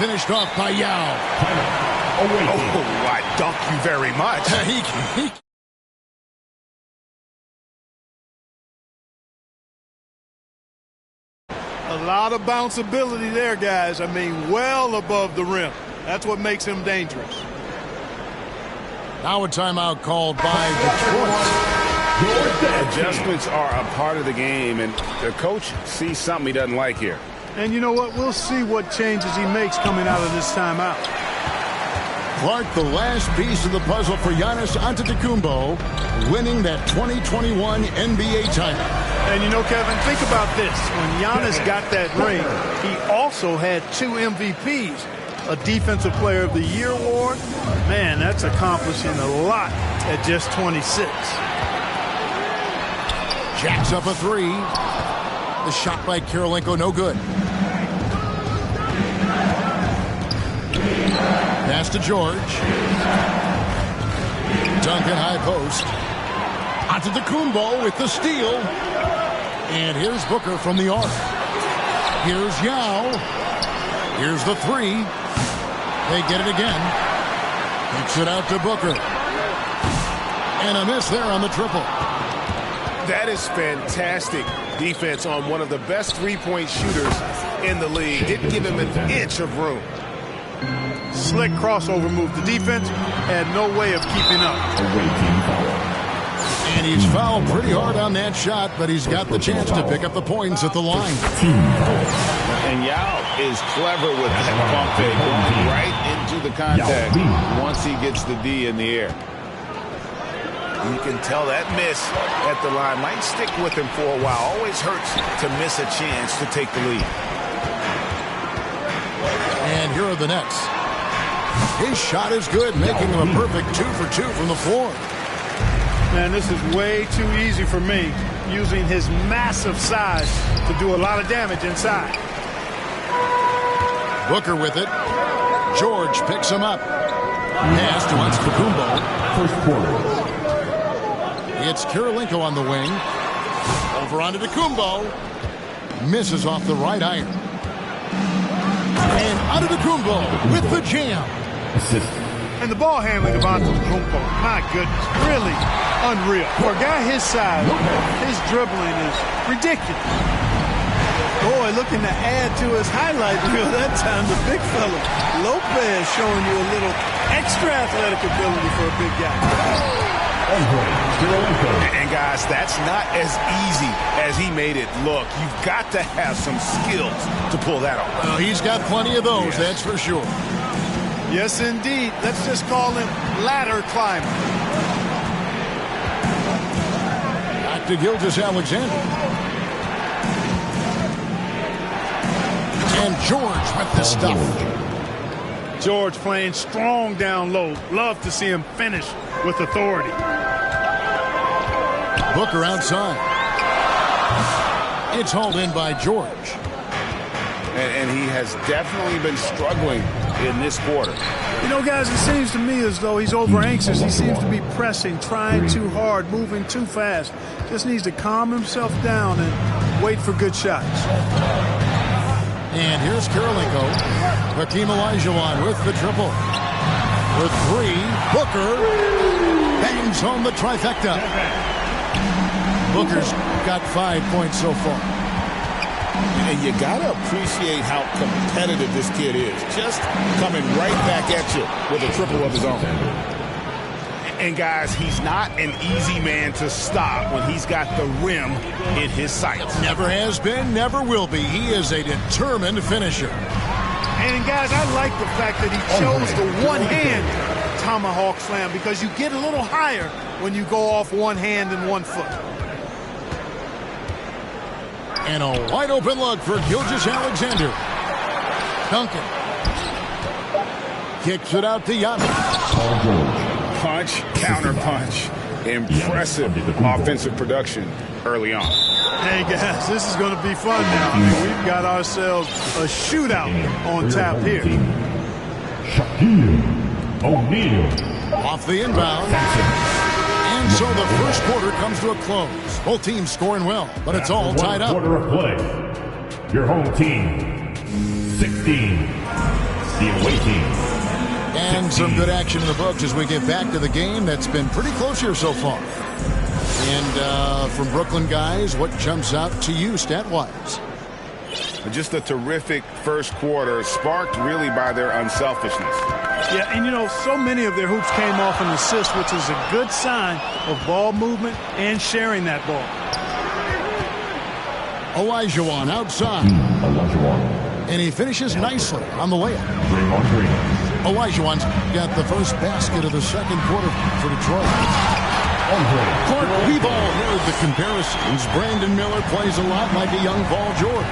finished off by Yao. Oh, I dunk you very much. A lot of bounceability there, guys. I mean, well above the rim. That's what makes him dangerous. Now a timeout called by Detroit. Adjustments are a part of the game, and the coach sees something he doesn't like here. And you know what? We'll see what changes he makes coming out of this timeout. Clark, the last piece of the puzzle for Giannis Antetokounmpo, winning that 2021 NBA title. And you know, Kevin, think about this. When Giannis got that ring, he also had 2 MVPs. A Defensive Player of the Year award. Man, that's accomplishing a lot at just 26. Jacks up a 3. The shot by Karolinko, no good. Pass to George. Duncan high post. Antetokounmpo with the steal. And here's Booker from the arc. Here's Yao. Here's the 3. They get it again. Kicks it out to Booker. And a miss there on the triple. That is fantastic defense on one of the best three-point shooters in the league. Didn't give him an inch of room. Slick crossover move. The defense had no way of keeping up. And he's fouled pretty hard on that shot, but he's got the chance to pick up the points at the line. And Yao is clever with that pump fake, going right into the contact once he gets the D in the air. You can tell that miss at the line might stick with him for a while. Always hurts to miss a chance to take the lead. And here are the Nets. His shot is good, making him a perfect 2 for 2 from the floor. Man, this is way too easy for me, using his massive size to do a lot of damage inside. Booker with it. George picks him up. Pass to Antetokounmpo. First quarter. It's Karolinko on the wing. Over onto Antetokounmpo. Misses off the right iron. And Antetokounmpo with the jam. Assist. And the ball handling of Antetokounmpo, my goodness, really unreal. For a guy his size, his dribbling is ridiculous. Boy, looking to add to his highlight reel that time, the big fella. Lopez showing you a little extra athletic ability for a big guy. And guys, that's not as easy as he made it look. You've got to have some skills to pull that off. Well, he's got plenty of those, that's for sure. Yes, indeed. Let's just call him ladder climber. Back to Gilgeous-Alexander. And George with the stuff. George playing strong down low. Love to see him finish with authority. Booker outside. It's hauled in by George. And he has definitely been struggling in this quarter. You know, guys, it seems to me as though he's over anxious. He seems to be pressing, trying too hard, moving too fast. Just needs to calm himself down and wait for good shots. And here's Karolinko. Hakeem Olajuwon with the triple. With 3, Booker bangs home the trifecta. Booker's got 5 points so far. And you got to appreciate how competitive this kid is. Just coming right back at you with a triple of his own. And guys, he's not an easy man to stop when he's got the rim in his sights. Never has been, never will be. He is a determined finisher. And guys, I like the fact that he chose the one-hand tomahawk slam, because you get a little higher when you go off one hand and 1 foot. And a wide open look for Gilgeous-Alexander. Duncan kicks it out to Giannis. Punch, counter punch. Impressive offensive production early on. Hey guys, this is going to be fun now. I mean, we've got ourselves a shootout on tap here. Shaquille O'Neal. Off the inbound. And so the first quarter comes to a close. Both teams scoring well, but it's all tied up. Quarter of play. Your home team, 16. The away team. And some good action in the books as we get back to the game that's been pretty close here so far. And from Brooklyn guys, what jumps out to you stat-wise? Just a terrific first quarter, sparked really by their unselfishness. Yeah, and you know, so many of their hoops came off an assist, which is a good sign of ball movement and sharing that ball. Olajuwon outside. And he finishes nicely on the layup. Olajuwon's got the first basket of the second quarter for Detroit. Clark, we've all heard the comparisons. Brandon Miller plays a lot like a young Paul George.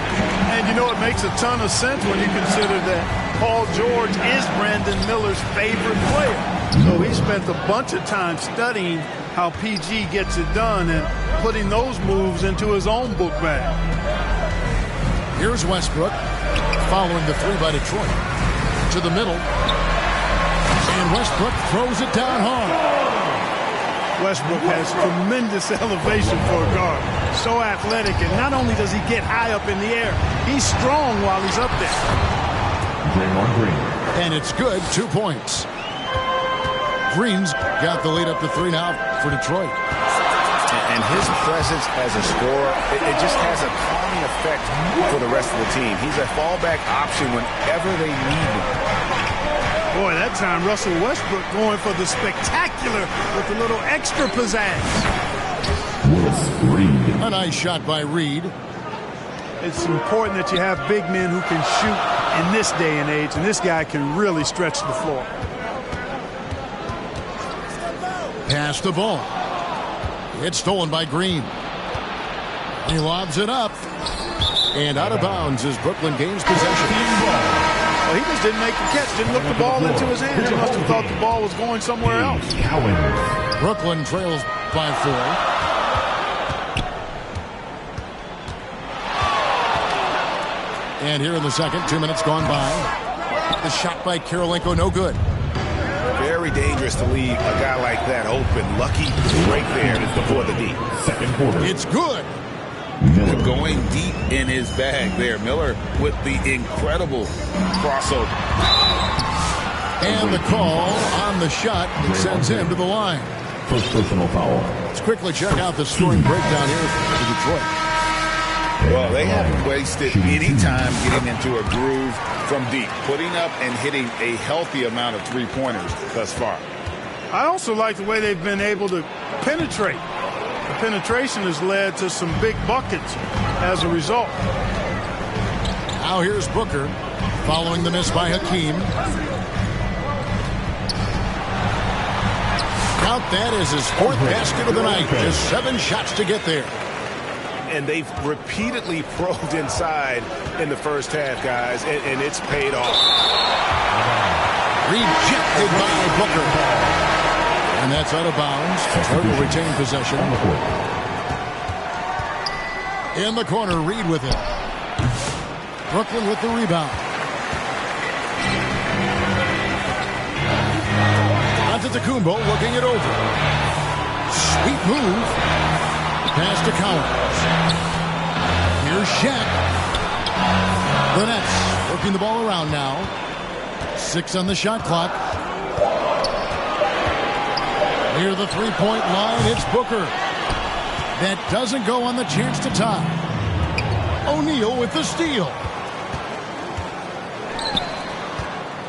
And you know, it makes a ton of sense when you consider that Paul George is Brandon Miller's favorite player. So he spent a bunch of time studying how PG gets it done and putting those moves into his own book bag. Here's Westbrook following the three by Detroit. To the middle. And Westbrook throws it down hard. Westbrook has tremendous elevation for a guard. So athletic, and not only does he get high up in the air, he's strong while he's up there. And it's good, 2 points. Green's got the lead up to 3 now for Detroit. And his presence as a scorer, it just has a calming effect for the rest of the team. He's a fallback option whenever they need him. Boy, that time Russell Westbrook going for the spectacular with a little extra pizzazz. A nice shot by Reed. It's important that you have big men who can shoot in this day and age, and this guy can really stretch the floor. Pass the ball. It's stolen by Green. He lobs it up. And out of bounds as Brooklyn gains possession. Well, he just didn't make the catch, didn't look the ball into his hands. He must have thought the ball was going somewhere else. Brooklyn trails by 4. And here in the second, 2 minutes gone by. The shot by Kirilenko, no good. Very dangerous to leave a guy like that open. Lucky right there before the deep. Second quarter. It's good. Miller. Going deep in his bag there. Miller with the incredible crossover. And the call on the shot that sends him to the line. First personal foul. Let's quickly check out the scoring breakdown here for Detroit. Well, they haven't wasted any time getting into a groove from deep, putting up and hitting a healthy amount of three-pointers thus far. I also like the way they've been able to penetrate. The penetration has led to some big buckets as a result. Now here's Booker following the miss by Hakeem. Count that as his 4th basket of the night. Just 7 shots to get there. And they've repeatedly probed inside in the first half, guys, and it's paid off. Rejected by Booker. And that's out of bounds. Detroit will retain possession. In the corner, Reed with it. Brooklyn with the rebound. Antetokounmpo looking it over. Sweet move. Pass to Collins. Here's Shaq. The Nets working the ball around now. 6 on the shot clock. Near the three-point line, it's Booker. That doesn't go on the chance to tie. O'Neal with the steal.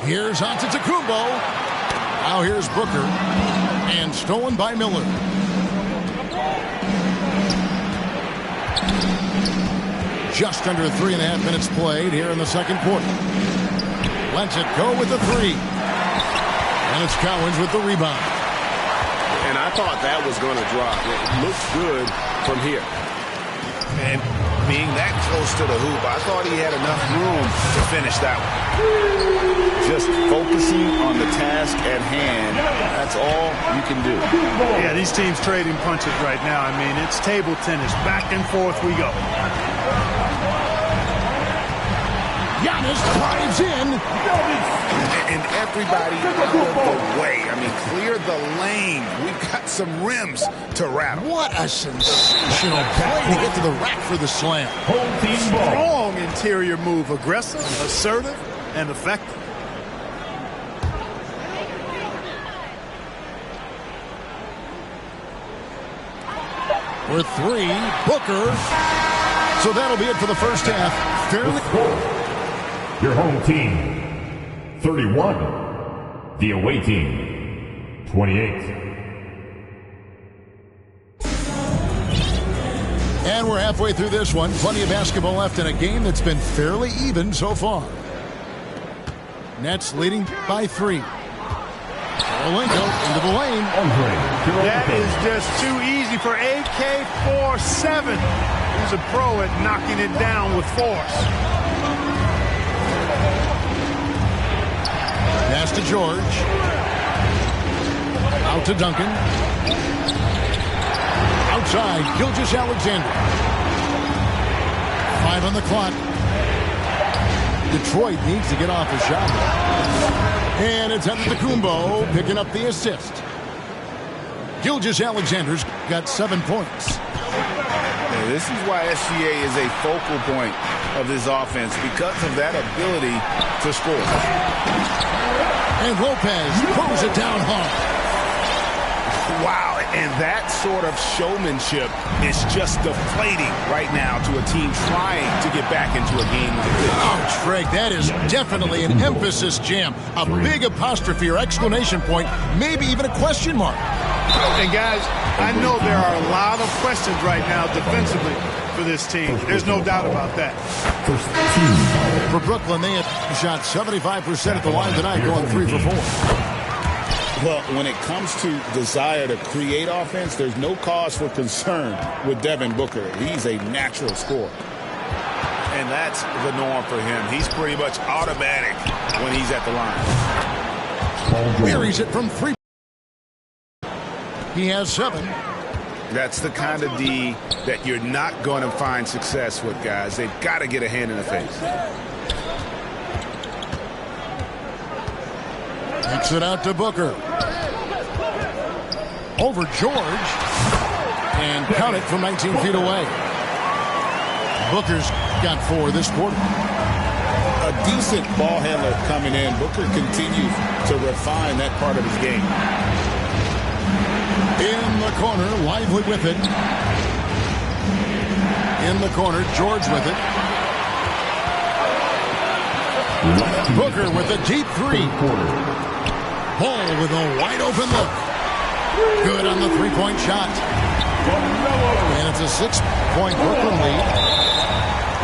Here's Antetokounmpo. Now here's Booker. And stolen by Miller. Just under 3.5 minutes played here in the second quarter. Lets it go with the 3. And it's Cowens with the rebound. And I thought that was going to drop. It looks good from here. And being that close to the hoop, I thought he had enough room to finish that one. Just focusing on the task at hand, that's all you can do. Yeah, these teams trading punches right now. I mean, it's table tennis. Back and forth we go. Giannis drives in. And everybody out of the way. I mean, clear the lane. We've got some rims to rattle. What a sensational play to get to the rack for the slam. Strong interior move. Aggressive, assertive, and effective. For three, Booker. So that'll be it for the first half. Fairly. Your home team, 31. The away team, 28. And we're halfway through this one. Plenty of basketball left in a game that's been fairly even so far. Nets leading by 3. Kirilenko into the lane. That is just too easy for AK-47. He's a pro at knocking it down with force. Pass to George. Out to Duncan. Outside, Gilgeous-Alexander. 5 on the clock. Detroit needs to get off a shot. And it's Antetokounmpo picking up the assist. Gilgeous-Alexander's got 7 points. Yeah, this is why SGA is a focal point of this offense, because of that ability to score. And Lopez throws it down hard. Wow, and that sort of showmanship is just deflating right now to a team trying to get back into a game like this. Oh, Greg, that is definitely an emphasis jam. A big apostrophe or exclamation point, maybe even a question mark. And guys, I know there are a lot of questions right now defensively for this team. There's no doubt about that. For Brooklyn, they have shot 75% at the line tonight, going 3 for 4. Well, when it comes to desire to create offense, there's no cause for concern with Devin Booker. He's a natural scorer. And that's the norm for him. He's pretty much automatic when he's at the line. Buries it from 3. He has 7. That's the kind of D that you're not going to find success with, guys. They've got to get a hand in the face. Takes it out to Booker. Over George. And count it from 19 feet away. Booker's got 4 this quarter. A decent ball handler coming in. Booker continues to refine that part of his game. In the corner, Lively with it. In the corner, George with it. Booker with a deep 3. Ball with a wide open look. Good on the 3-point shot. And it's a 6-point Brooklyn lead.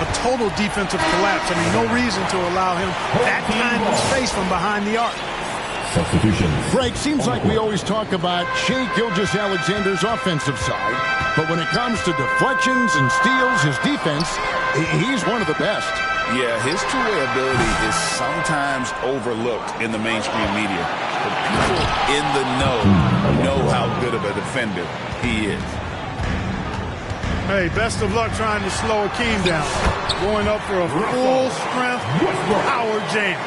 A total defensive collapse. I mean, no reason to allow him that kind of space from behind the arc. Substitution. Greg, seems like we always talk about Shai Gilgeous-Alexander's offensive side, but when it comes to deflections and steals, his defense, he's one of the best. Yeah, his two-way ability is sometimes overlooked in the mainstream media. But people in the know how good of a defender he is. Hey, best of luck trying to slow Akeem down. Going up for a full-strength power jam.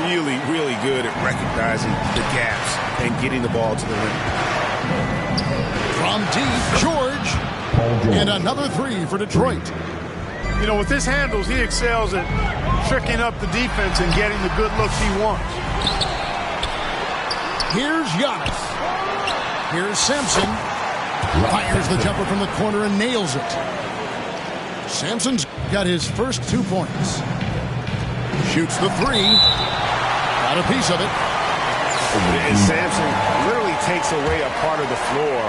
Really, really good at recognizing the gaps and getting the ball to the rim. From deep, George. And another 3 for Detroit. You know, with his handles, he excels at tricking up the defense and getting the good looks he wants. Here's Giannis. Here's Sampson. Fires the jumper from the corner and nails it. Sampson's got his first 2 points. Shoots the 3. Got a piece of it. And Sampson literally takes away a part of the floor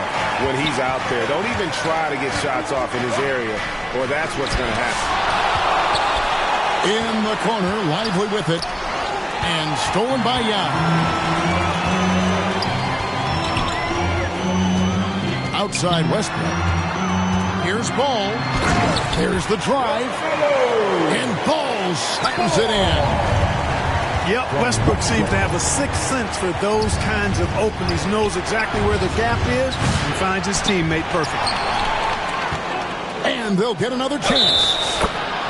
when he's out there. Don't even try to get shots off in his area, or that's what's going to happen. In the corner, Lively with it. And stolen by Yao. Outside Westbrook. Here's Ball. There's the drive. And Ball slams it in. Yep, Westbrook seems to have a sixth sense for those kinds of openings. Knows exactly where the gap is and finds his teammate perfect. And they'll get another chance.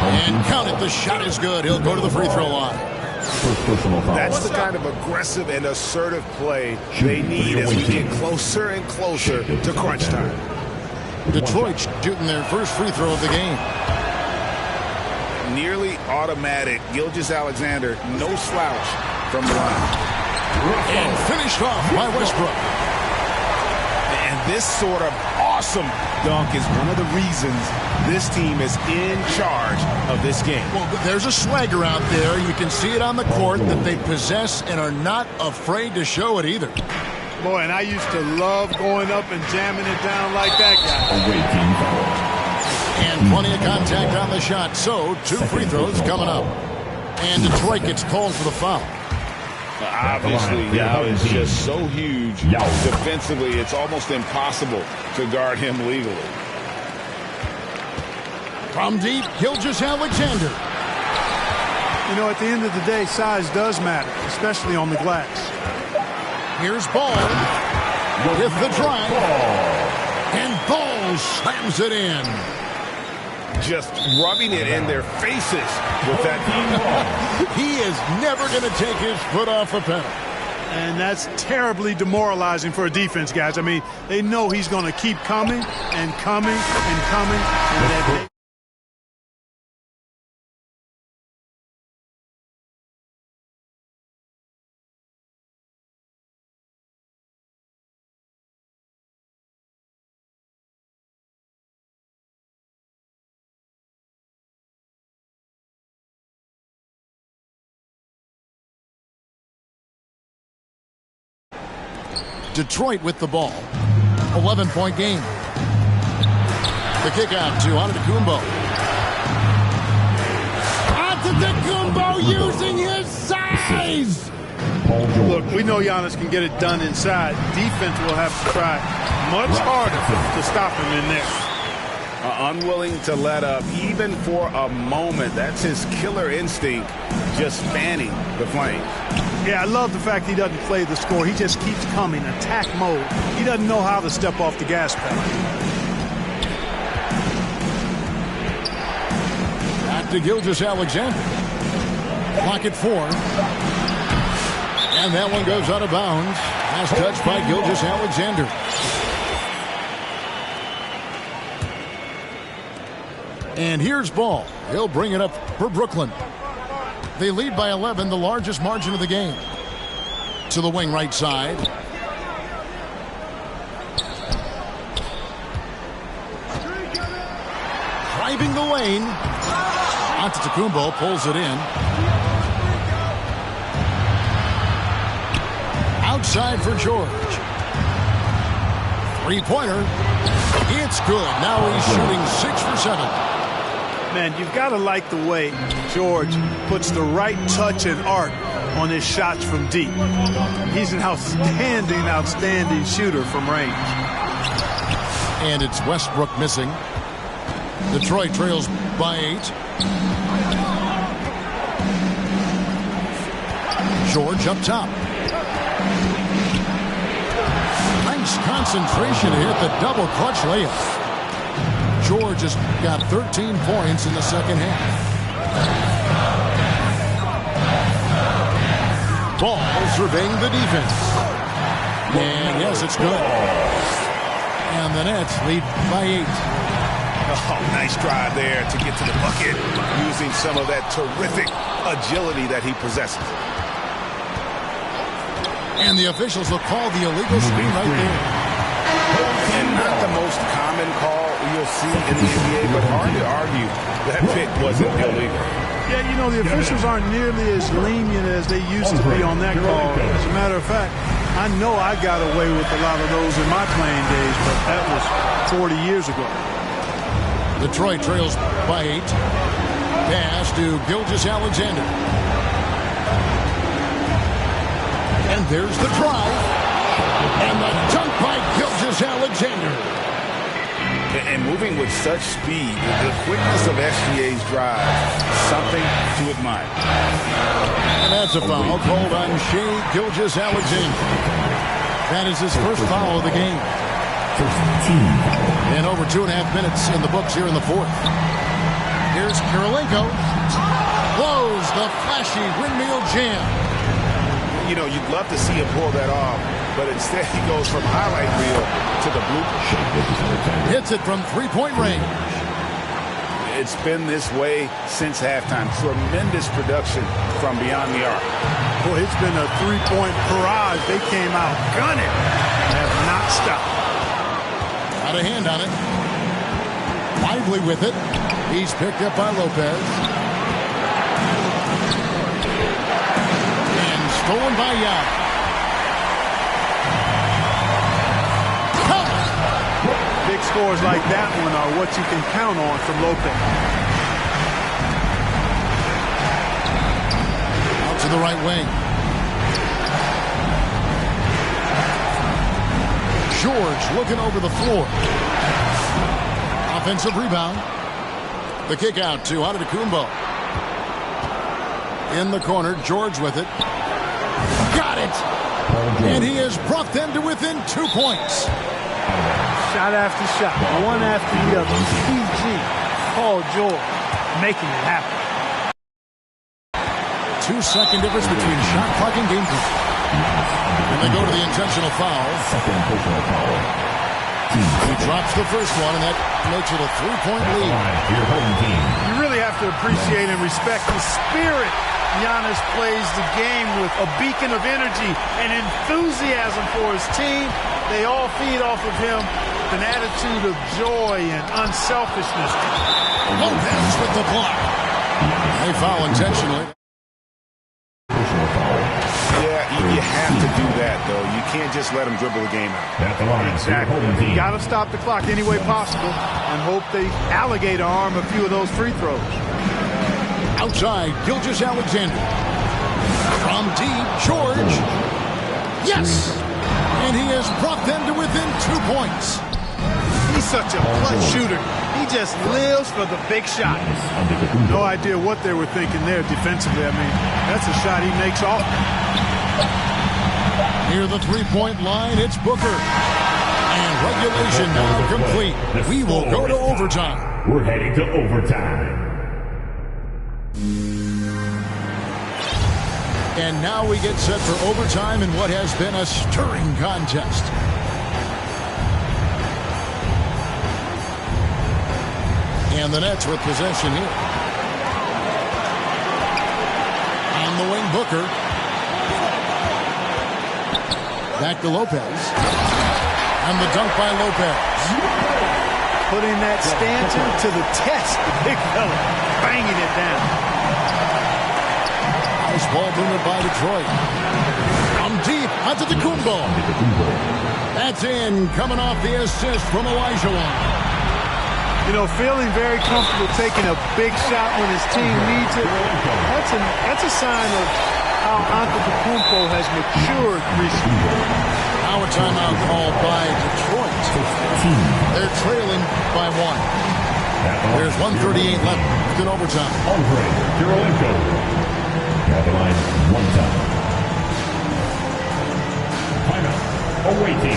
And count it, the shot is good. He'll go to the free throw line. That's the kind of aggressive and assertive play they need as we get closer and closer to crunch time. Detroit shooting their first free throw of the game. Nearly automatic. Gilgeous-Alexander, no slouch from the line. And finished off by Westbrook. And this sort of awesome dunk is one of the reasons this team is in charge of this game. Well, there's a swagger out there. You can see it on the court that they possess and are not afraid to show it either. Boy, and I used to love going up and jamming it down like that guy. And plenty of contact on the shot. So, 2 free throws coming up. And Detroit gets called for the foul. Obviously, Yao is just so huge. Defensively, it's almost impossible to guard him legally. From deep, Gilgeous-Alexander. You know, at the end of the day, size does matter, especially on the glass. Here's Ball with the drive. And Ball slams it in. Just rubbing it in their faces with that. He is never going to take his foot off the pedal. And that's terribly demoralizing for a defense, guys. I mean, they know he's going to keep coming and coming and coming. And that Detroit with the ball. 11-point game. The kick out to Antetokounmpo. Antetokounmpo using his size. Look, we know Giannis can get it done inside. Defense will have to try much harder to stop him in there. Unwilling to let up even for a moment. That's his killer instinct, just fanning the flames. Yeah, I love the fact he doesn't play the score. He just keeps coming, attack mode. He doesn't know how to step off the gas pedal. Back to Gilgeous-Alexander. Clock at 4. And that one goes out of bounds. Last touch by Gilgeous-Alexander. And here's Ball. He'll bring it up for Brooklyn. They lead by 11, the largest margin of the game. To the wing right side. Driving the lane. Antetokounmpo pulls it in. Outside for George. Three-pointer. It's good. Now he's shooting 6 for 7. Man, you've got to like the way George puts the right touch and art on his shots from deep. He's an outstanding shooter from range. And it's Westbrook missing. Detroit trails by 8. George up top. Nice concentration to hit the double clutch layup. George has got 13 points in the second half. Ball surveying the defense. And yes, it's good. And the Nets lead by 8. Oh, nice drive there to get to the bucket using some of that terrific agility that he possesses. And the officials will call the illegal screen right there. And not the most common call you'll see in the NBA, but hard to argue that pick wasn't illegal. Yeah, you know, the officials aren't nearly as lenient as they used to be on that call. As a matter of fact, I know I got away with a lot of those in my playing days, but that was 40 years ago. Detroit trails by 8. Pass to Gilgeous-Alexander. And there's the drive. And the dunk by Gilgeous-Alexander. And moving with such speed, the quickness of SGA's drive, something to admire. And that's a foul called on Shai Gilgeous-Alexander. That is his first foul of the game. And over 2.5 minutes in the books here in the fourth. Here's Kirilenko. Blows the flashy windmill jam. You know, you'd love to see him pull that off, but instead he goes from highlight reel to the blooper. Hits it from three-point range. It's been this way since halftime. Tremendous production from beyond the arc. Boy, it's been a three-point barrage. They came out gunning and have not stopped. Got a hand on it. Lively with it. He's picked up by Lopez. And stolen by Yao. Big scores like that one are what you can count on from Lopez. Out to the right wing. George looking over the floor. Offensive rebound. The kick out to Antetokounmpo. In the corner, George with it. Got it! And he has brought them to within 2 points. Shot after shot, one after the other. PG, Paul George, making it happen. 2-second difference between shot clock and game clock. And they go to the intentional foul. He drops the first one, and that makes it a 3-point lead. You really have to appreciate and respect the spirit Giannis plays the game with, a beacon of energy and enthusiasm for his team. They all feed off of him, an attitude of joy and unselfishness. Lopez with the block. They foul intentionally. You have to do that, though. You can't just let them dribble the game out. Exactly. You got to stop the clock any way possible and hope they alligator arm a few of those free throws. Outside, Gilgeous-Alexander. From deep, George. Yes! And he has brought them to within 2 points. He's such a clutch shooter. He just lives for the big shot. No idea what they were thinking there defensively. I mean, that's a shot he makes off. Near the three-point line, it's Booker. And regulation now complete. We will go to overtime. We're heading to overtime. And now we get set for overtime in what has been a stirring contest. And the Nets with possession here. On the wing, Booker. Back to Lopez. And the dunk by Lopez. Putting that Stanton to the test, the big fella. Banging it down. Nice ball movement by Detroit. From deep, Antetokounmpo. That's in, coming off the assist from Olajuwon. You know, feeling very comfortable taking a big shot when his team needs it. That's a sign of how Antetokounmpo has matured recently. Now a timeout called by Detroit. They're trailing by 1. There's 1:38 left in overtime. Andre Kirilenko. At the line, 1 time. Timeout. Awaiting.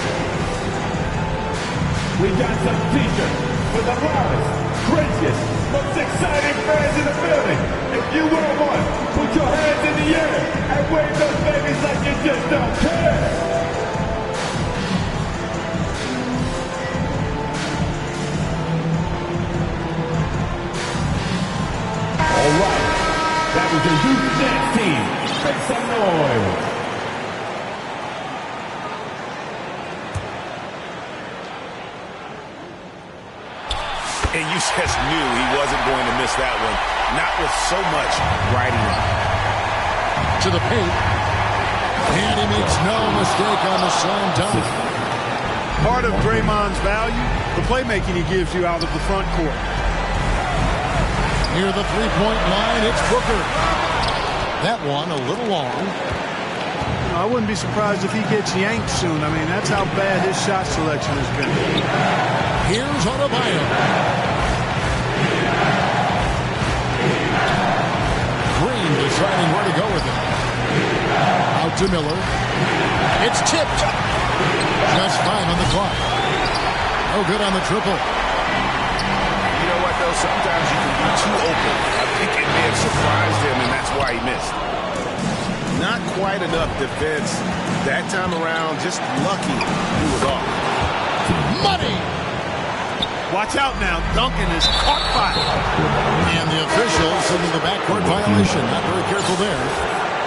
We got some t-shirts for the loudest, craziest, most exciting fans in the building. If you wear one, put your hands in the air and wave those babies like you just don't care. All right, that was the youth dance team. Make some noise. And you just knew he wasn't going to miss that one. Not with so much riding on. To the paint. And he makes no mistake on the slam dunk. Part of Draymond's value, the playmaking he gives you out of the front court. Near the three-point line, it's Booker. That one a little long. I wouldn't be surprised if he gets yanked soon. I mean, that's how bad his shot selection has been. Here's Adebayo. Green deciding where to go with it. Out to Miller. It's tipped. Just 5 on the clock. No good on the triple. You know what, though? Sometimes you can be too open. I think it may have surprised him, and that's why he missed. Not quite enough defense. That time around, just lucky he was off. Money! Watch out now. Duncan is caught fire. And the officials into the backcourt violation. Not very careful there.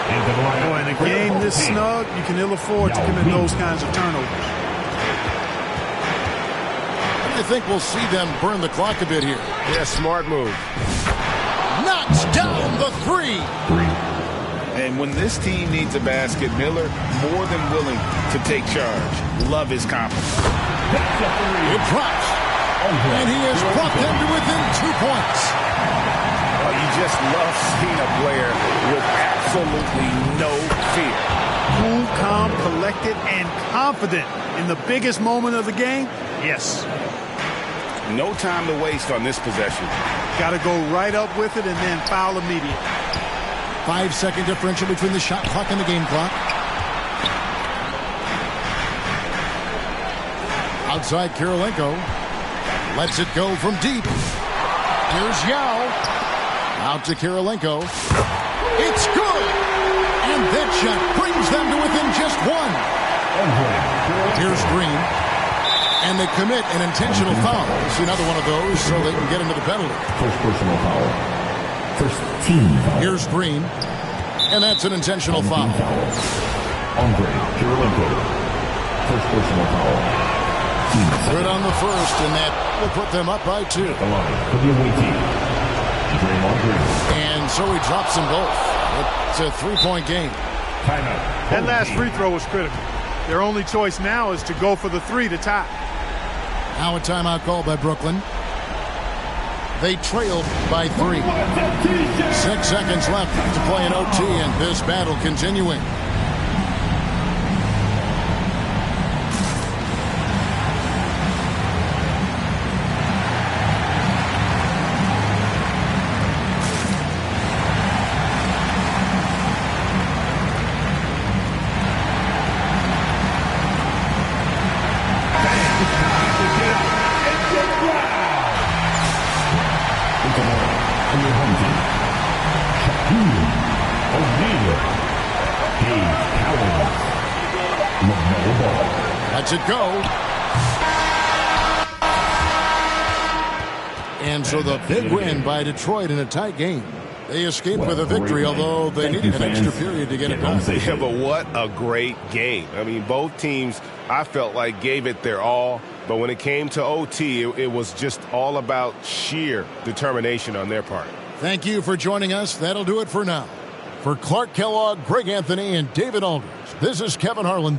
Oh, in a game this snug, you can ill afford to commit those kinds of turnovers. I think we'll see them burn the clock a bit here. Yeah, smart move. Knocks down the three. And when this team needs a basket, Miller more than willing to take charge. Love his confidence. It drops. And he has brought them to within 2 points. Oh, you just love seeing a player with absolutely no fear. Cool, calm, collected, and confident in the biggest moment of the game? Yes. No time to waste on this possession. Got to go right up with it and then foul immediate. 5-second differential between the shot clock and the game clock. Outside Kirilenko. Lets it go from deep. Here's Yao. Out to Kirilenko. It's good. And that shot brings them to within just one. Here's Green. And they commit an intentional foul. See another one of those so they can get into the penalty. First personal foul. First team foul. Here's Green. And that's an intentional foul. Andre Kirilenko. First personal foul. Good on the first, and that will put them up by 2. The line for the away team. And so he drops them both. It's a 3-point game. Timeout. That last free throw was critical. Their only choice now is to go for the 3 to tie. Now a timeout called by Brooklyn. They trailed by 3. 6 seconds left to play in OT, and this battle continuing. Lets it go. And so the big win by Detroit in a tight game. They escaped with a victory, although they needed an extra period to get it done. Yeah, but what a great game. I mean, both teams, I felt like, gave it their all. But when it came to OT, it was just all about sheer determination on their part. Thank you for joining us. That'll do it for now. For Clark Kellogg, Greg Anthony, and David Aldridge, this is Kevin Harlan.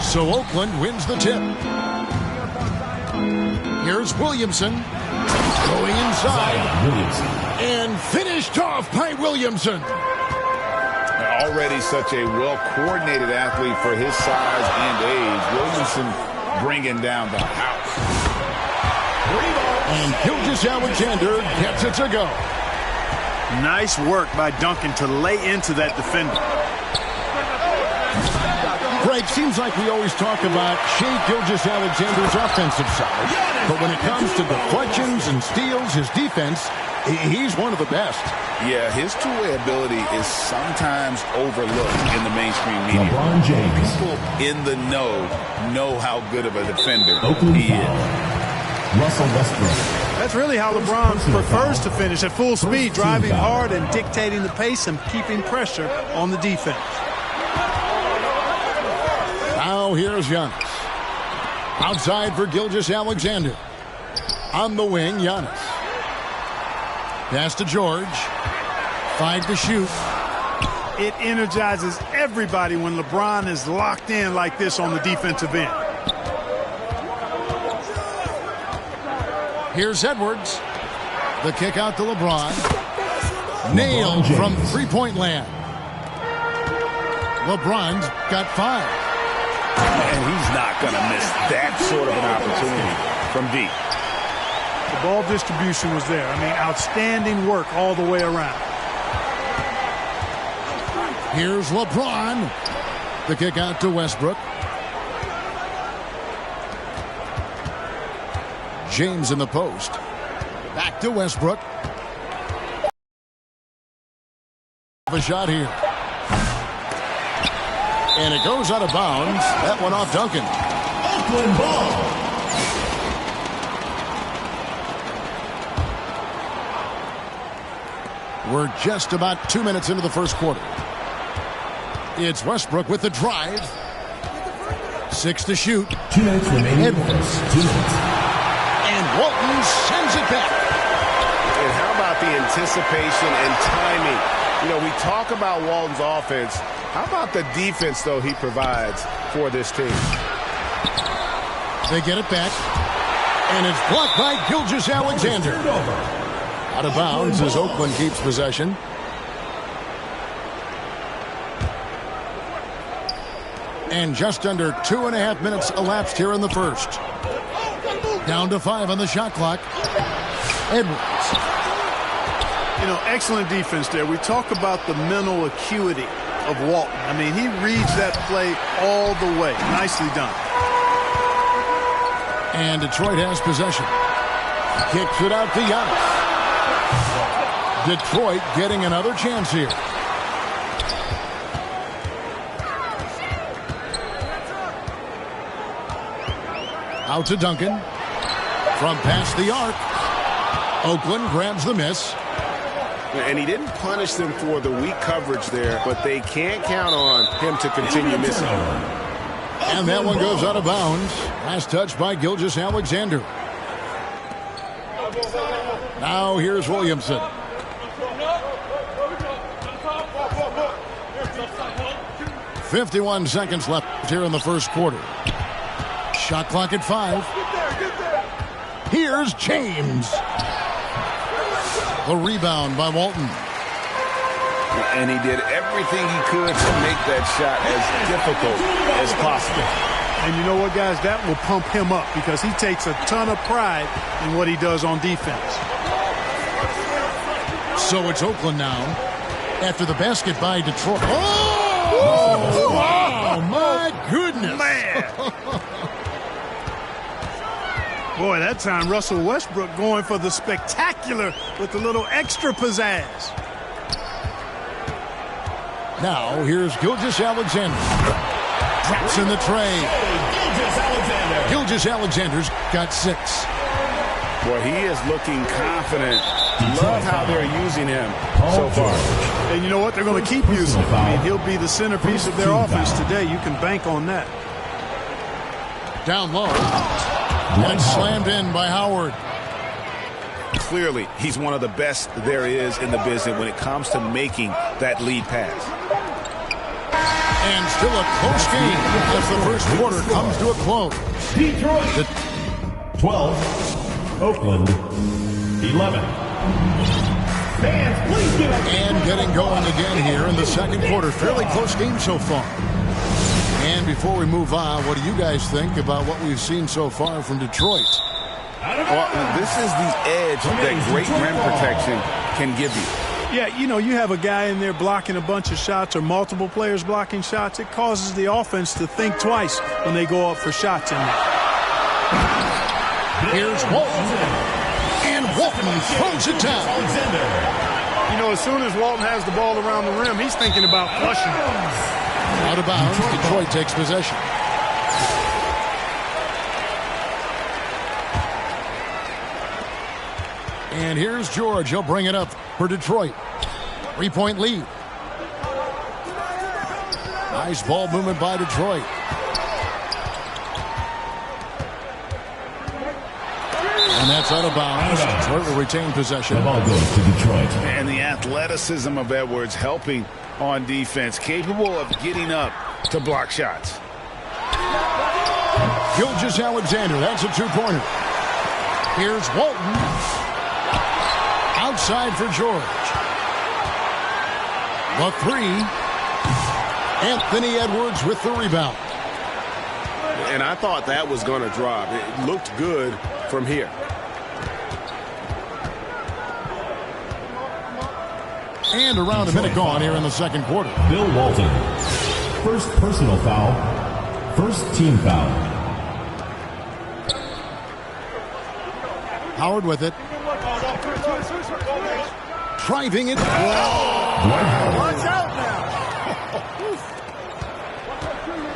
So Oakland wins the tip. Here's Williamson going inside and finished off by Williamson. Already such a well-coordinated athlete for his size and age. Williamson bringing down the house. And Gilgeous-Alexander gets it to go. Nice work by Duncan to lay into that defender. Greg, seems like we always talk about Shai Gilgeous-Alexander's offensive side, but when it comes to deflections and steals, his defense, he's one of the best. Yeah, his two-way ability is sometimes overlooked in the mainstream media. LeBron James. People in the know how good of a defender he is. Russell Westbrook. That's really how LeBron prefers to finish, at full speed, driving hard and dictating the pace and keeping pressure on the defense. Now here's Giannis. Outside for Gilgeous-Alexander. On the wing, Giannis. Pass to George. 5 to shoot. It energizes everybody when LeBron is locked in like this on the defensive end. Here's Edwards. The kick out to LeBron. Nailed from three-point land. LeBron's got 5. And he's not going to miss that sort of an opportunity from deep. The ball distribution was there. I mean, outstanding work all the way around. Here's LeBron. The kick out to Westbrook. James in the post. Back to Westbrook. A shot here. And it goes out of bounds. That one off Duncan. Oakland ball. We're just about 2 minutes into the first quarter. It's Westbrook with the drive. 6 to shoot. 2 minutes remaining. Edwards. 2 minutes. And Walton sends it back. And how about the anticipation and timing? You know, we talk about Walton's offense. How about the defense, though, he provides for this team? They get it back. And it's blocked by Gilgeous-Alexander. Out of bounds as Oakland keeps possession. And just under 2.5 minutes elapsed here in the first. Down to 5 on the shot clock. Edwards. You know, excellent defense there. We talk about the mental acuity of Walton. I mean, he reads that play all the way. Nicely done. And Detroit has possession. Kicks it out to Giannis. Detroit getting another chance here. Out to Duncan. From past the arc. Oakland grabs the miss. And he didn't punish them for the weak coverage there, but they can't count on him to continue missing. And that one goes out of bounds. Last touch by Gilgeous-Alexander. Now here's Williamson. .51 seconds left here in the first quarter. Shot clock at 5. Here's James. The rebound by Walton. And he did everything he could to make that shot as difficult as possible. And you know what, guys? That will pump him up because he takes a ton of pride in what he does on defense. So it's Oakland now after the basket by Detroit. Oh, wow, my goodness. Man. Boy, that time Russell Westbrook going for the spectacular with a little extra pizzazz. Now here's Gilgeous-Alexander. Drops in the tray. Gilgeous-Alexander's got 6. Boy, he is looking confident. Love how they're using him so far. And you know what? They're going to keep using him. I mean, he'll be the centerpiece of their offense today. You can bank on that. Down low. And slammed in by Howard. Clearly, he's one of the best there is in the business when it comes to making that lead pass. And still a close game as the first quarter comes to a close. Detroit 12, Oakland 11. Fans, please get up. And getting going again here in the second quarter. Fairly close game so far. And before we move on, what do you guys think about what we've seen so far from Detroit? Well, this is the edge that great rim protection can give you. Yeah, you know, you have a guy in there blocking a bunch of shots or multiple players blocking shots. It causes the offense to think twice when they go up for shots in there. Here's Walton. And Walton throws it down. You know, as soon as Walton has the ball around the rim, he's thinking about flushing it. Out of bounds, Detroit takes possession. And here's George. He'll bring it up for Detroit. 3-point lead. Nice ball movement by Detroit. And that's out of bounds. Detroit will retain possession. The ball goes to Detroit. And the athleticism of Edwards helping on defense, capable of getting up to block shots. Gilgeous-Alexander, that's a two-pointer. Here's Walton. Outside for George. The three. Anthony Edwards with the rebound. And I thought that was going to drop. It looked good from here. And around a minute gone here in the second quarter. Bill Walton. First personal foul. First team foul. Howard with it. Driving it. Watch out now.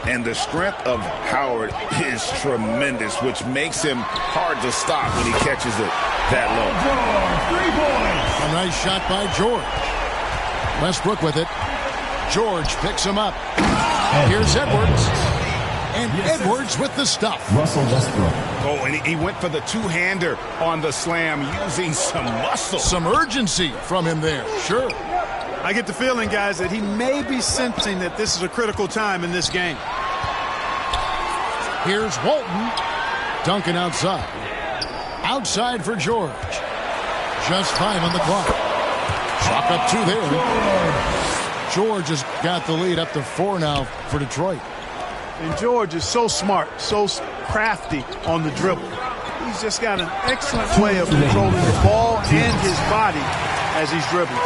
And the strength of Howard is tremendous, which makes him hard to stop when he catches it that low. 3 points. A nice shot by George. Westbrook with it. George picks him up. Here's Edwards. And Edwards with the stuff. Russell Westbrook. Oh, and he went for the two-hander on the slam using some muscle. Some urgency from him there. Sure. I get the feeling, guys, that he may be sensing that this is a critical time in this game. Here's Walton. Duncan outside. Outside for George. Just 5 on the clock. Chalk up 2 there. George has got the lead up to 4 now for Detroit. And George is so smart, so crafty on the dribble. He's just got an excellent way of controlling the ball and his body as he's dribbling.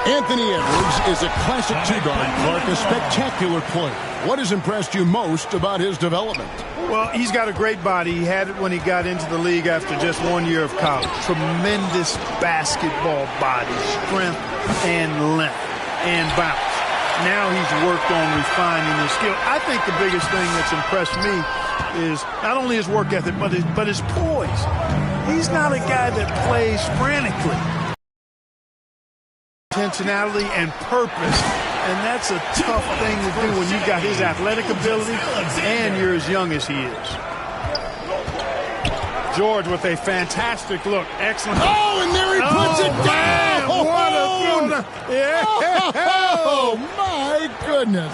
Anthony Edwards is a classic two-guard, Clark, a spectacular player. What has impressed you most about his development? Well, he's got a great body. He had it when he got into the league after just 1 year of college. Tremendous basketball body, strength and length and bounce. Now he's worked on refining his skill. I think the biggest thing that's impressed me is not only his work ethic, but his poise. He's not a guy that plays frantically. Intentionality and purpose, and that's a tough thing to do when you've got his athletic ability and you're as young as he is. George with a fantastic look. Excellent. Oh, and there he puts it down. Man, what a throw. Yeah. Oh, my goodness.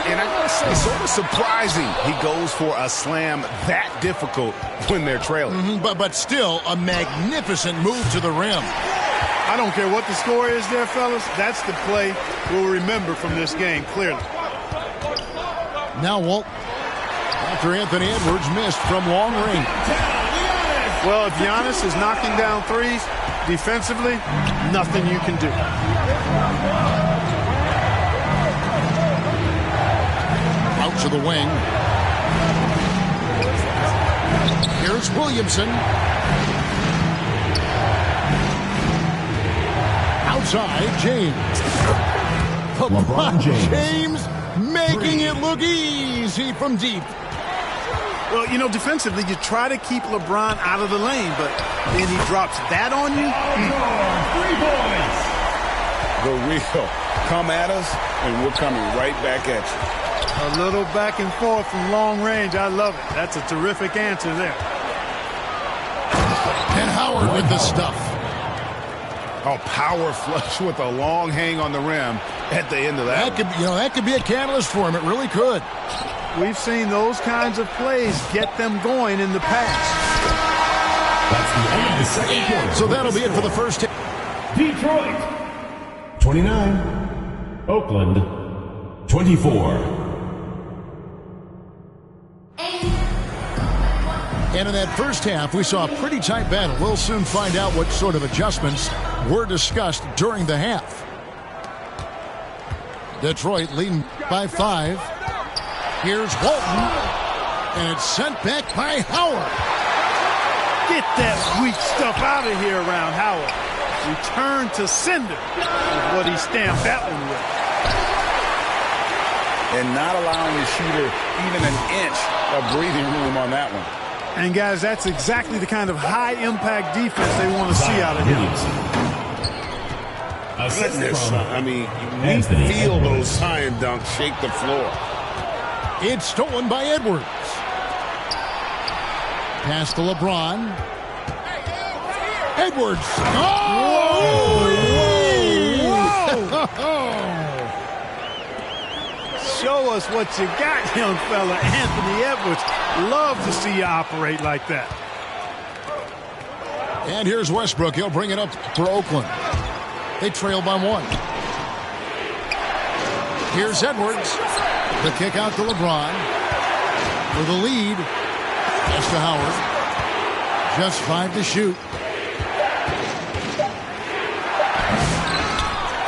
And I gotta say, sort of surprising he goes for a slam that difficult when they're trailing. But still a magnificent move to the rim. I don't care what the score is there, fellas. That's the play we'll remember from this game, clearly. Now Walt, after Anthony Edwards missed from long range. Well, if Giannis is knocking down threes, defensively, nothing you can do. Out to the wing. Here's Williamson. Outside, James. LeBron James making it look easy from deep. Well, you know, defensively, you try to keep LeBron out of the lane, but then he drops that on you. 3 points. The real come at us, and we're coming right back at you. A little back and forth from long range. I love it. That's a terrific answer there. And Howard with the stuff. A power flush with a long hang on the rim at the end of that. That could be a catalyst for him. It really could. We've seen those kinds of plays get them going in the past. That's the end of the second quarter. So that'll be it for the first. Detroit 29, Oakland 24. And in that first half, we saw a pretty tight battle. We'll soon find out what sort of adjustments were discussed during the half. Detroit leading by 5. Here's Walton, and it's sent back by Howard. Get that weak stuff out of here around Howard. Return to sender is what he stamped that one with. And not allowing the shooter even an inch of breathing room on that one. And, guys, that's exactly the kind of high-impact defense they want to see out of him. Goodness, I mean, we feel those science dunks shake the floor. It's stolen by Edwards. Pass to LeBron. Edwards. Oh! Whoa! Show us what you got, young fella. Anthony Edwards. Love to see you operate like that. And here's Westbrook. He'll bring it up for Oakland. They trail by 1. Here's Edwards. The kick out to LeBron. For the lead. Pass to Howard. Just 5 to shoot.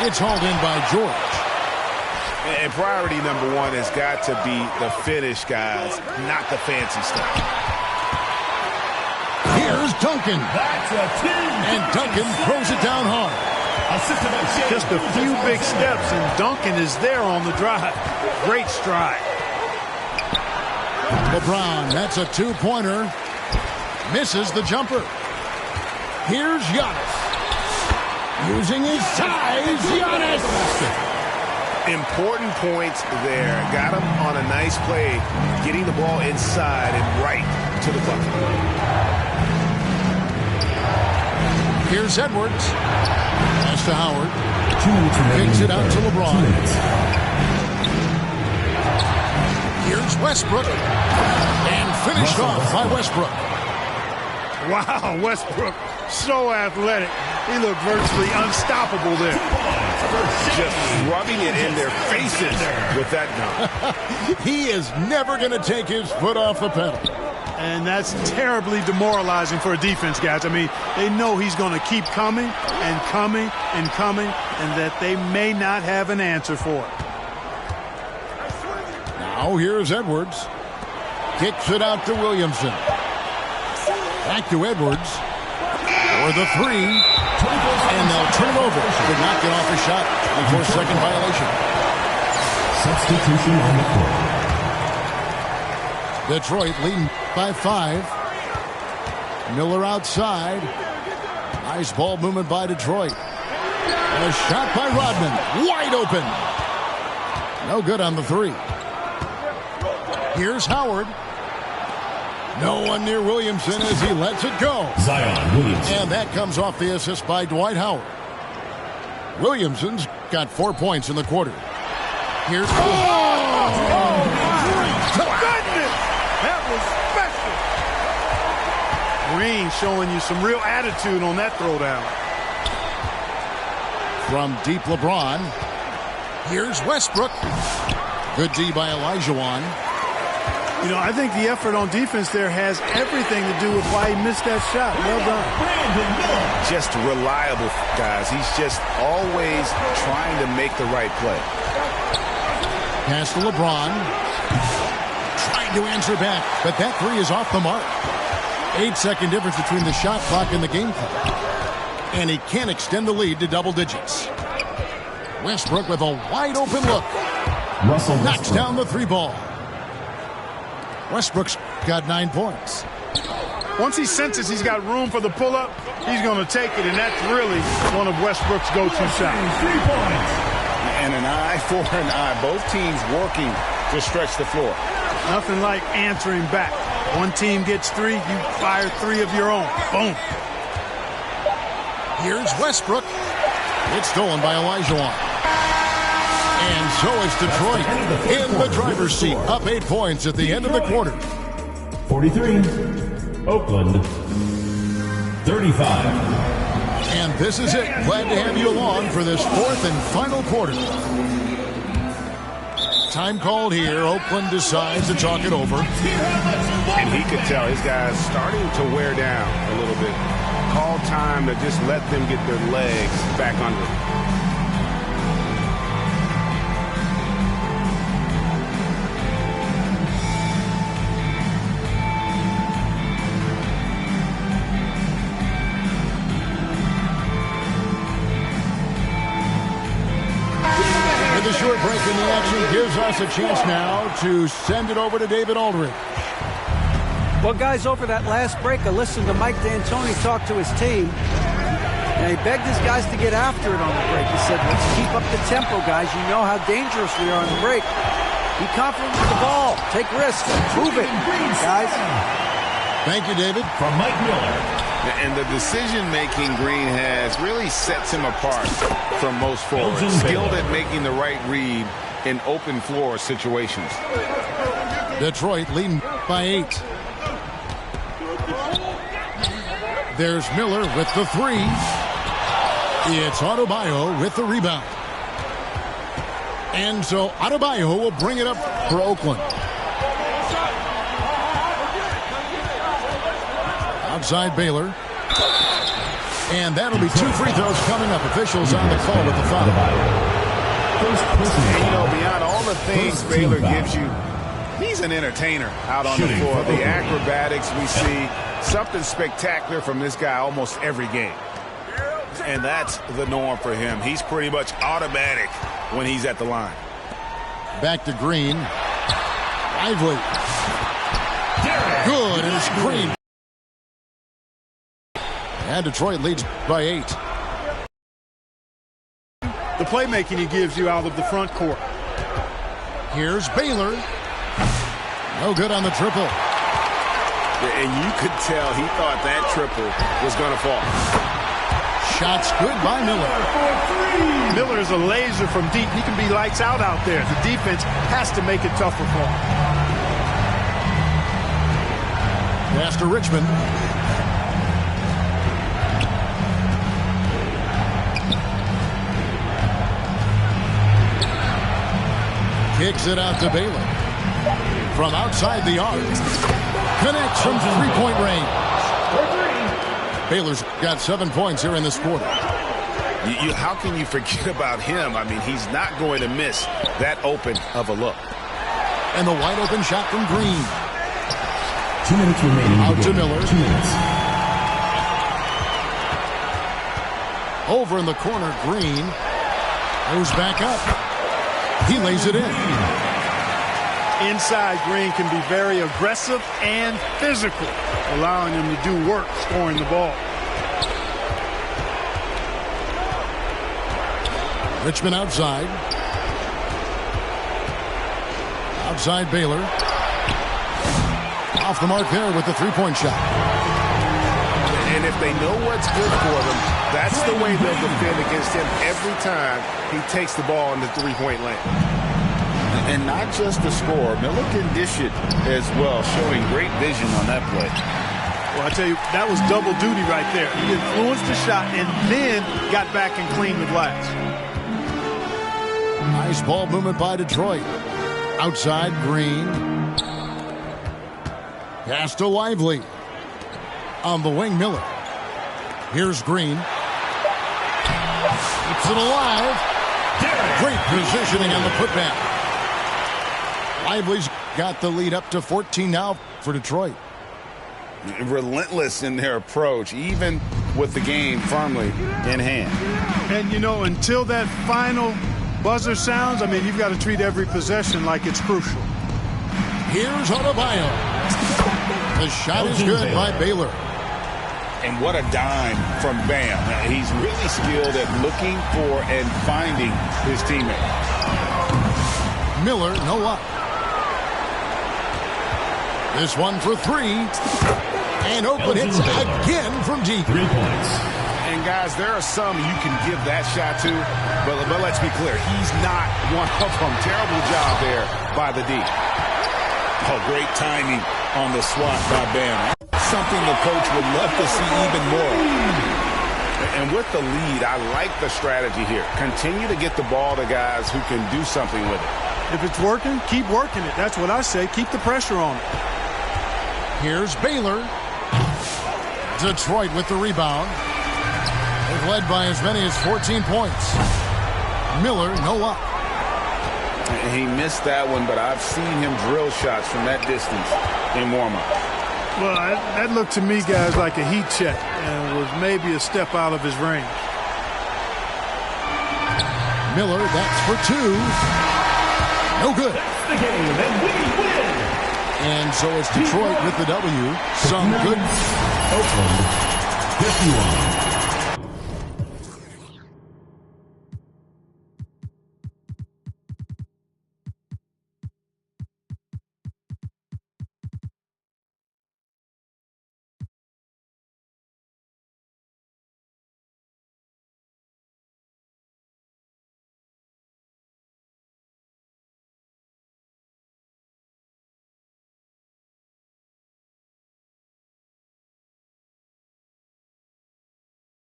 It's hauled in by George. And priority number 1 has got to be the finish, guys, not the fancy stuff. Here's Duncan. That's a team. And Duncan throws it down hard. Just a few big steps, and Duncan is there on the drive. Great stride. LeBron, that's a 2-pointer. Misses the jumper. Here's Giannis. Using his size, Giannis. Important points there. Got him on a nice play, getting the ball inside and right to the bucket. Here's Edwards. Pass to Howard. Kicks it out to LeBron. Here's Westbrook. And finished off by Westbrook. Wow, Westbrook, so athletic. He looked virtually unstoppable there. Just rubbing it in their faces with that dunk. He is never going to take his foot off the pedal. And that's terribly demoralizing for a defense, guys. I mean, they know he's going to keep coming and coming and coming, and that they may not have an answer for it. Now here's Edwards. Kicks it out to Williamson. Back to Edwards. For the 3. And they'll turn it over. Did not get off a shot. And for a second violation. Substitution on the court. Detroit leading by 5. Miller outside. Nice ball movement by Detroit. And a shot by Rodman. Wide open. No good on the 3. Here's Howard. No one near Williamson as he lets it go. Zion Williamson. And that comes off the assist by Dwight Howard. Williamson's got 4 points in the quarter. Here's... Oh, goodness! That was special. Green showing you some real attitude on that throwdown. From deep LeBron. Here's Westbrook. Good D by Olajuwon. You know, I think the effort on defense there has everything to do with why he missed that shot. Well done. Just reliable, guys. He's just always trying to make the right play. Pass to LeBron. Trying to answer back, but that 3 is off the mark. 8-second difference between the shot clock and the game clock. And he can't extend the lead to double digits. Westbrook with a wide open look. Russell Knocks Westbrook. down the 3 ball. Westbrook's got 9 points. Once he senses he's got room for the pull-up, he's going to take it, and that's really one of Westbrook's go-to shots. 3 points. And an eye for an eye. Both teams working to stretch the floor. Nothing like answering back. One team gets 3, you fire 3 of your own. Boom. Here's Westbrook. It's stolen by Olajuwon. And so is Detroit in the driver's seat, up 8 points at the end of the quarter. 43. Oakland. 35. And this is it. Glad to have you along for this fourth and final quarter. Time called here. Oakland decides to talk it over. And he could tell his guys starting to wear down a little bit. Call time to just let them get their legs back under them. The short break in the action gives us a chance now to send it over to David Aldridge. Well, guys, over that last break, I listened to Mike D'Antoni talk to his team, and he begged his guys to get after it on the break. He said, let's keep up the tempo, guys. You know how dangerous we are on the break. Be confident with the ball. Take risks. Move it, guys. Thank you, David. From Mike Miller. And the decision-making Green has really sets him apart from most forwards. Skilled at making the right read in open floor situations. Detroit leading by 8. There's Miller with the 3. It's Adebayo with the rebound. And so Adebayo will bring it up for Oakland. Outside Baylor. And that'll be 2 free throws coming up. Officials on the call with the foul. And, you know, beyond all the things Baylor gives you, he's an entertainer out on the floor. The acrobatics we see, something spectacular from this guy almost every game. And that's the norm for him. He's pretty much automatic when he's at the line. Back to Green. Lively. Good, and it's Green. And Detroit leads by 8. The playmaking he gives you out of the front court. Here's Baylor. No good on the triple. And you could tell he thought that triple was going to fall. Shots good by Miller. Miller is a laser from deep. He can be lights out there. The defense has to make it tougher for him. Pass to Richmond. Kicks it out to Baylor. From outside the arc. Connects from three-point range. Baylor's got 7 points here in this quarter. How can you forget about him? I mean, he's not going to miss that open of a look. And the wide open shot from Green. 2 minutes remaining. Out to Miller. 2 minutes. Over in the corner, Green goes back up. He lays it in. Inside, Green can be very aggressive and physical, allowing him to do work scoring the ball. Richmond outside. Outside Baylor. Off the mark there with the three-point shot. And if they know what's good for them, that's the way they'll defend against him every time he takes the ball in the three-point lane. And not just the score. Miller can dish it as well, showing great vision on that play. Well, I tell you, that was double duty right there. He influenced the shot and then got back and cleaned the glass. Nice ball movement by Detroit. Outside, Green. Pass to Lively. On the wing, Miller. Here's Green. Keeps it alive. Great positioning on the putback. Lively's got the lead up to 14 now for Detroit. Relentless in their approach, even with the game firmly in hand. And, you know, until that final buzzer sounds, I mean, you've got to treat every possession like it's crucial. Here's Adebayo. The shot is good by Baylor. And what a dime from Bam. He's really skilled at looking for and finding his teammate. Miller, no luck. This one for 3. And Oakland hits again from deep. 3 points. And guys, there are some you can give that shot to, but let's be clear, he's not one of them. Terrible job there by the D. Oh, great timing on the swat by Bam. Something the coach would love to see even more. And with the lead, I like the strategy here. Continue to get the ball to guys who can do something with it. If it's working, keep working it. That's what I say. Keep the pressure on it. Here's Baylor. Detroit with the rebound. They've led by as many as 14 points. Miller, no luck. He missed that one, but I've seen him drill shots from that distance in warm-up. Well, that looked to me, guys, like a heat check and was maybe a step out of his range. Miller, that's for two. No good. That's the game, and we win. And so it's Detroit with the W. Some good. Oakland 51.